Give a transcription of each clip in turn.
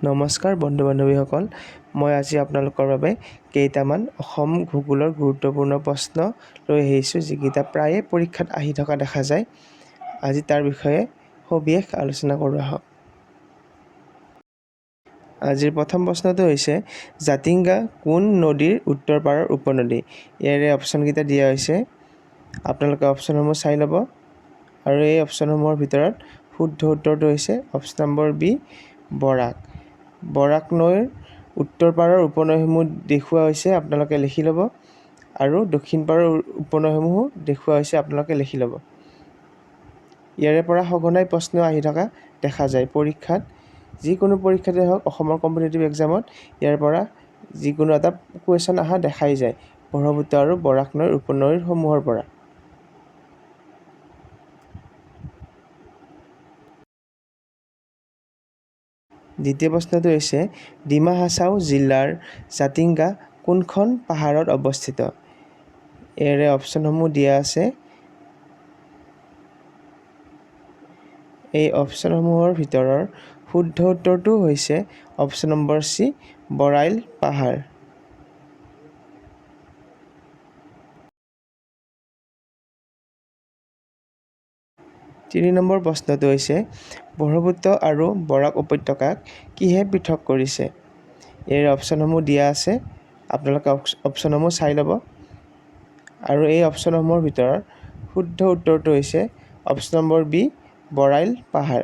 নমস্কাৰ বন্ধু বান্ধৱীসকল, মই আজি আপোনালোকৰ বাবে কেইটামান অসম ভূগোলৰ গুৰুত্বপূৰ্ণ প্ৰশ্ন লৈ আহিছোঁ, যিকেইটা প্ৰায়ে পৰীক্ষাত আহি থকা দেখা যায়। আজি তাৰ বিষয়ে সবিশেষ আলোচনা কৰোঁ আহক। আজিৰ প্ৰথম প্ৰশ্নটো হৈছে, জাতিংগা কোন নদীৰ উত্তৰ পাৰৰ উপনদী? ইয়াৰে অপশ্যনকেইটা দিয়া হৈছে। আপোনালোকে অপশ্যনসমূহ চাই ল'ব। আৰু এই অপশ্যনসমূহৰ ভিতৰত শুদ্ধ উত্তৰটো হৈছে অপশ্যন নম্বৰ বি, বৰাক। বৰাক নৈৰ উত্তৰ পাৰৰ উপনৈসমূহ দেখুওৱা হৈছে, আপোনালোকে লিখি ল'ব। আৰু দক্ষিণ পাৰৰ উপনৈসমূহো দেখুওৱা হৈছে, আপোনালোকে লিখি ল'ব। ইয়াৰে পৰা সঘনাই প্ৰশ্ন আহি থকা দেখা যায় পৰীক্ষাত। যিকোনো পৰীক্ষাতে হওক, অসমৰ কম্পিটিটিভ এক্সামত ইয়াৰ পৰা যিকোনো এটা কুৱেশ্যন অহা দেখাই যায় ব্ৰহ্মপুত্ৰ আৰু বৰাক নৈৰ উপনৈসমূহৰ পৰা। দ্বিতীয় প্ৰশ্নটো হৈছে, ডিমা হাছাও জিলাৰ জাতিংগা কোনখন পাহাৰত অৱস্থিত? ইয়াৰে অপশ্যনসমূহ দিয়া আছে। এই অপশ্যনসমূহৰ ভিতৰৰ শুদ্ধ উত্তৰটো হৈছে অপশ্যন নম্বৰ চি, বৰাইল পাহাৰ। তিনি নম্বৰ প্ৰশ্নটো হৈছে, ব্ৰহ্মপুত্ৰ আৰু বৰাক উপত্যকাক কিহে পৃথক কৰিছে? ইয়াৰ অপশ্যনসমূহ দিয়া আছে, আপোনালোকে অপশ্যনসমূহ চাই ল'ব। আৰু এই অপশ্যনসমূহৰ ভিতৰত শুদ্ধ উত্তৰটো হৈছে অপশ্যন নম্বৰ বি, বৰাইল পাহাৰ।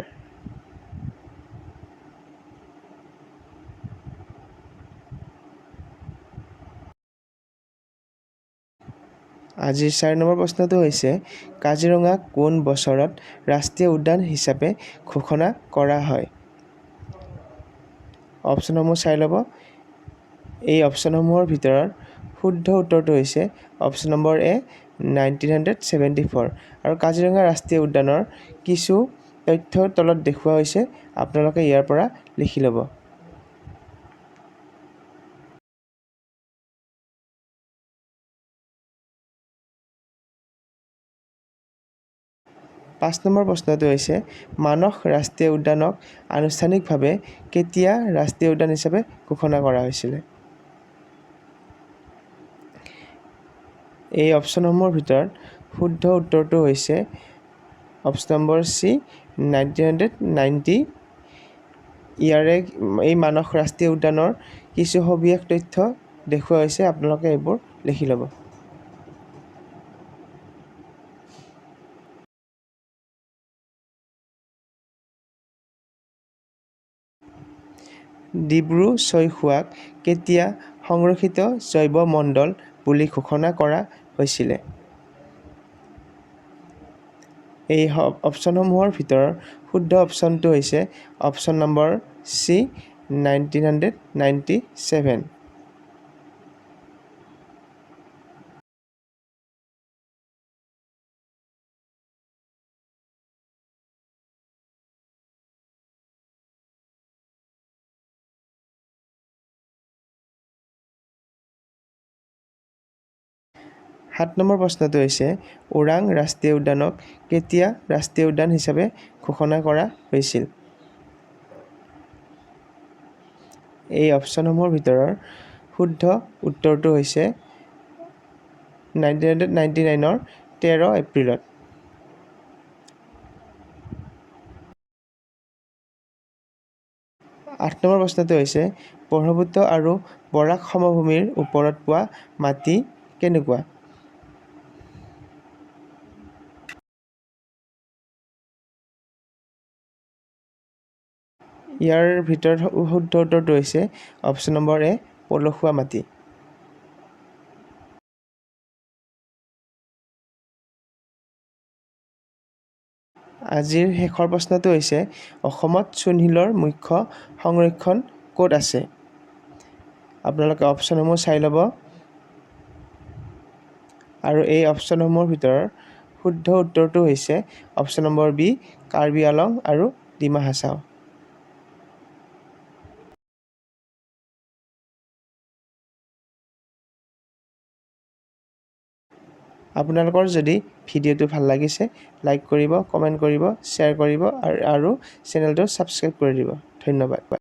আজিৰ ৪ নম্বৰ প্ৰশ্নটো হৈছে, কাজিৰঙাক কোন বছৰত ৰাষ্ট্ৰীয় উদ্যান হিচাপে ঘোষণা কৰা হয়? অপশ্যনসমূহ চাই ল'ব। এই অপশ্যনসমূহৰ ভিতৰত শুদ্ধ উত্তৰটো হৈছে অপশ্যন নম্বৰ এ, 1974। আৰু কাজিৰঙা ৰাষ্ট্ৰীয় উদ্যানৰ কিছু তথ্য তলত দেখুওৱা হৈছে, আপোনালোকে ইয়াৰ পৰা লিখি ল'ব। পাঁচ নম্বৰ প্ৰশ্নটো হৈছে, মানস ৰাষ্ট্ৰীয় উদ্যানক আনুষ্ঠানিকভাৱে কেতিয়া ৰাষ্ট্ৰীয় উদ্যান হিচাপে ঘোষণা কৰা হৈছিলে? এই অপশ্যনসমূহৰ ভিতৰত শুদ্ধ উত্তৰটো হৈছে অপশ্যন নম্বৰ চি, 1990। এই মানস ৰাষ্ট্ৰীয় উদ্যানৰ কিছু সবিশেষ তথ্য দেখুওৱা হৈছে, আপোনালোকে এইবোৰ লিখি ল'ব। ডিব্ৰু-ছৈখোৱাক কেতিয়া সংৰক্ষিত জৈৱমণ্ডল বুলি ঘোষণা কৰা হৈছিলে? এই অপশ্যনসমূহৰ ভিতৰৰ শুদ্ধ অপশ্যনটো হৈছে অপশ্যন নম্বৰ চি, 1997। সাত নম্বৰ প্ৰশ্নটো হৈছে, ওৰাং ৰাষ্ট্ৰীয় উদ্যানক কেতিয়া ৰাষ্ট্ৰীয় উদ্যান হিচাপে ঘোষণা কৰা হৈছিল? এই অপশ্যনসমূহৰ ভিতৰৰ শুদ্ধ উত্তৰটো হৈছে 1999 13 এপ্ৰিলত। আঠ নম্বৰ প্ৰশ্নটো হৈছে, ব্ৰহ্মপুত্ৰ আৰু বৰাক সমভূমিৰ ওপৰত পোৱা মাটি কেনেকুৱা? ইয়াৰ ভিতৰত শুদ্ধ উত্তৰটো হৈছে অপশ্যন নম্বৰ এ, পলসুৱা মাটি। আজিৰ শেষৰ প্ৰশ্নটো হৈছে, অসমত চূণশিলৰ মুখ্য সংৰক্ষণ ক'ত আছে? আপোনালোকে অপশ্যনসমূহ চাই ল'ব। আৰু এই অপশ্যনসমূহৰ ভিতৰত শুদ্ধ উত্তৰটো হৈছে option number B, Karbi Anglong আৰু ডিমা হাছাও। আপোনালোকৰ যদি ভিডিঅ'টো ভাল লাগিছে, লাইক কৰিব, কমেণ্ট কৰিব, শ্বেয়াৰ কৰিব আৰু চেনেলটো ছাবস্ক্ৰাইব কৰি দিব। ধন্যবাদ।